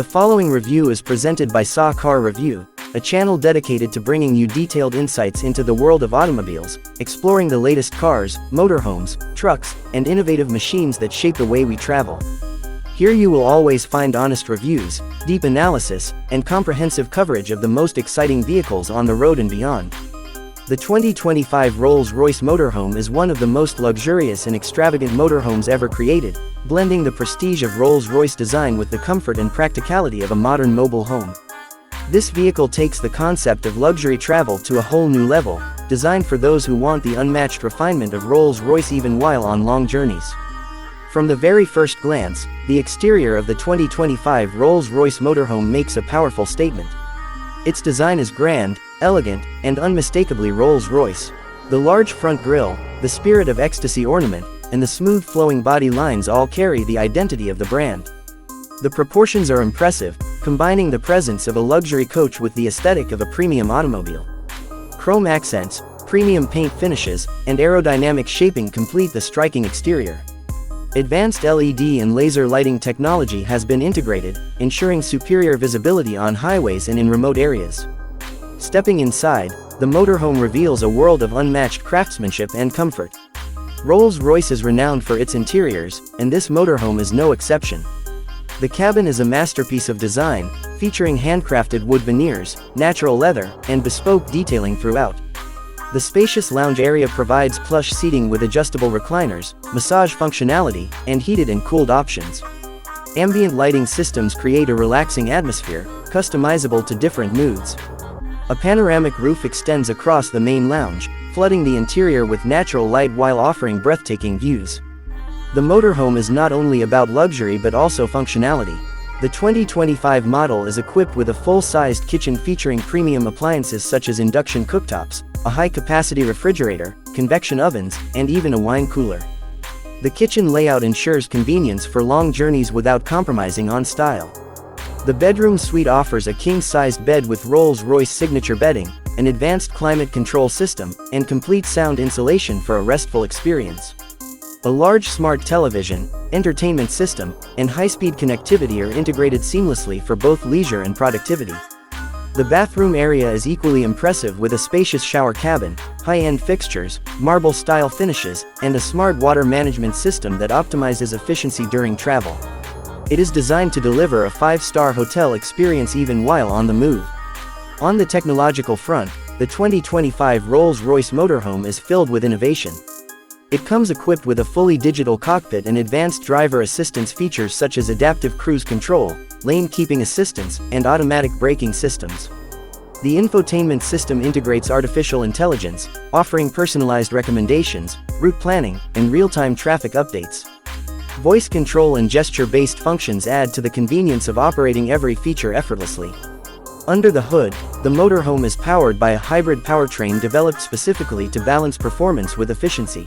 The following review is presented by Saw Car Review, a channel dedicated to bringing you detailed insights into the world of automobiles, exploring the latest cars, motorhomes, trucks, and innovative machines that shape the way we travel. Here you will always find honest reviews, deep analysis, and comprehensive coverage of the most exciting vehicles on the road and beyond. The 2025 Rolls-Royce Motorhome is one of the most luxurious and extravagant motorhomes ever created, blending the prestige of Rolls-Royce design with the comfort and practicality of a modern mobile home. This vehicle takes the concept of luxury travel to a whole new level, designed for those who want the unmatched refinement of Rolls-Royce even while on long journeys. From the very first glance, the exterior of the 2025 Rolls-Royce Motorhome makes a powerful statement. Its design is grand, elegant, and unmistakably Rolls-Royce. The large front grille, the spirit of ecstasy ornament, and the smooth flowing body lines all carry the identity of the brand. The proportions are impressive, combining the presence of a luxury coach with the aesthetic of a premium automobile. Chrome accents, premium paint finishes, and aerodynamic shaping complete the striking exterior. Advanced LED and laser lighting technology has been integrated, ensuring superior visibility on highways and in remote areas. Stepping inside, the motorhome reveals a world of unmatched craftsmanship and comfort. Rolls-Royce is renowned for its interiors, and this motorhome is no exception. The cabin is a masterpiece of design, featuring handcrafted wood veneers, natural leather, and bespoke detailing throughout. The spacious lounge area provides plush seating with adjustable recliners, massage functionality, and heated and cooled options. Ambient lighting systems create a relaxing atmosphere, customizable to different moods. A panoramic roof extends across the main lounge, flooding the interior with natural light while offering breathtaking views. The motorhome is not only about luxury but also functionality. The 2025 model is equipped with a full-sized kitchen featuring premium appliances such as induction cooktops, a high-capacity refrigerator, convection ovens, and even a wine cooler. The kitchen layout ensures convenience for long journeys without compromising on style. The bedroom suite offers a king-sized bed with Rolls-Royce signature bedding, an advanced climate control system, and complete sound insulation for a restful experience. A large smart television, entertainment system, and high-speed connectivity are integrated seamlessly for both leisure and productivity. The bathroom area is equally impressive with a spacious shower cabin, high-end fixtures, marble-style finishes, and a smart water management system that optimizes efficiency during travel. It is designed to deliver a 5-star hotel experience even while on the move. On the technological front, the 2025 Rolls-Royce Motorhome is filled with innovation. It comes equipped with a fully digital cockpit and advanced driver assistance features such as adaptive cruise control, lane keeping assistance, and automatic braking systems. The infotainment system integrates artificial intelligence, offering personalized recommendations, route planning, and real-time traffic updates. Voice control and gesture-based functions add to the convenience of operating every feature effortlessly. Under the hood, the motorhome is powered by a hybrid powertrain developed specifically to balance performance with efficiency.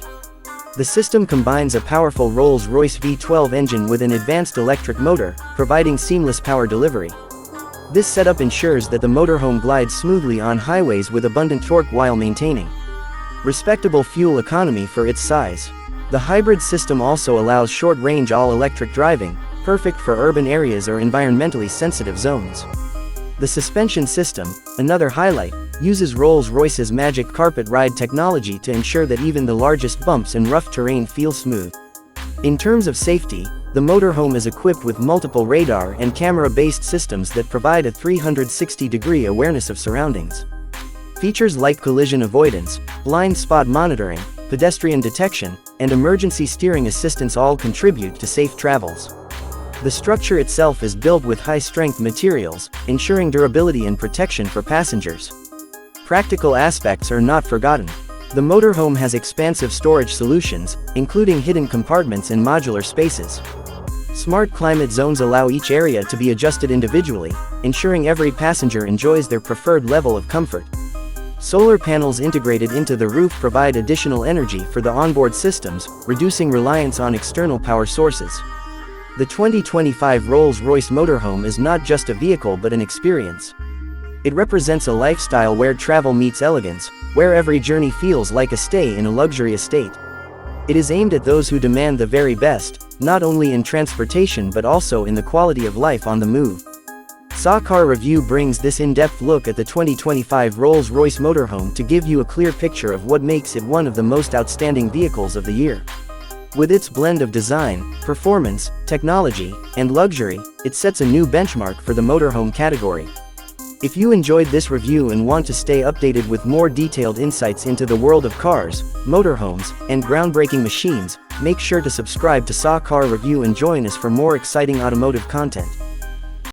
The system combines a powerful Rolls-Royce V12 engine with an advanced electric motor, providing seamless power delivery. This setup ensures that the motorhome glides smoothly on highways with abundant torque while maintaining respectable fuel economy for its size. The hybrid system also allows short-range all-electric driving, perfect for urban areas or environmentally sensitive zones. The suspension system, another highlight, uses Rolls-Royce's Magic Carpet Ride technology to ensure that even the largest bumps in rough terrain feel smooth. In terms of safety, the motorhome is equipped with multiple radar and camera-based systems that provide a 360-degree awareness of surroundings. Features like collision avoidance, blind spot monitoring, pedestrian detection, and emergency steering assistance all contribute to safe travels. The structure itself is built with high-strength materials, ensuring durability and protection for passengers. Practical aspects are not forgotten. The motorhome has expansive storage solutions, including hidden compartments and modular spaces. Smart climate zones allow each area to be adjusted individually, ensuring every passenger enjoys their preferred level of comfort. Solar panels integrated into the roof provide additional energy for the onboard systems, reducing reliance on external power sources. The 2025 Rolls-Royce Motorhome is not just a vehicle but an experience. It represents a lifestyle where travel meets elegance, where every journey feels like a stay in a luxury estate. It is aimed at those who demand the very best, not only in transportation but also in the quality of life on the move. Saw Car Review brings this in-depth look at the 2025 Rolls-Royce Motorhome to give you a clear picture of what makes it one of the most outstanding vehicles of the year. With its blend of design, performance, technology, and luxury, it sets a new benchmark for the motorhome category. If you enjoyed this review and want to stay updated with more detailed insights into the world of cars, motorhomes, and groundbreaking machines, make sure to subscribe to Saw Car Review and join us for more exciting automotive content.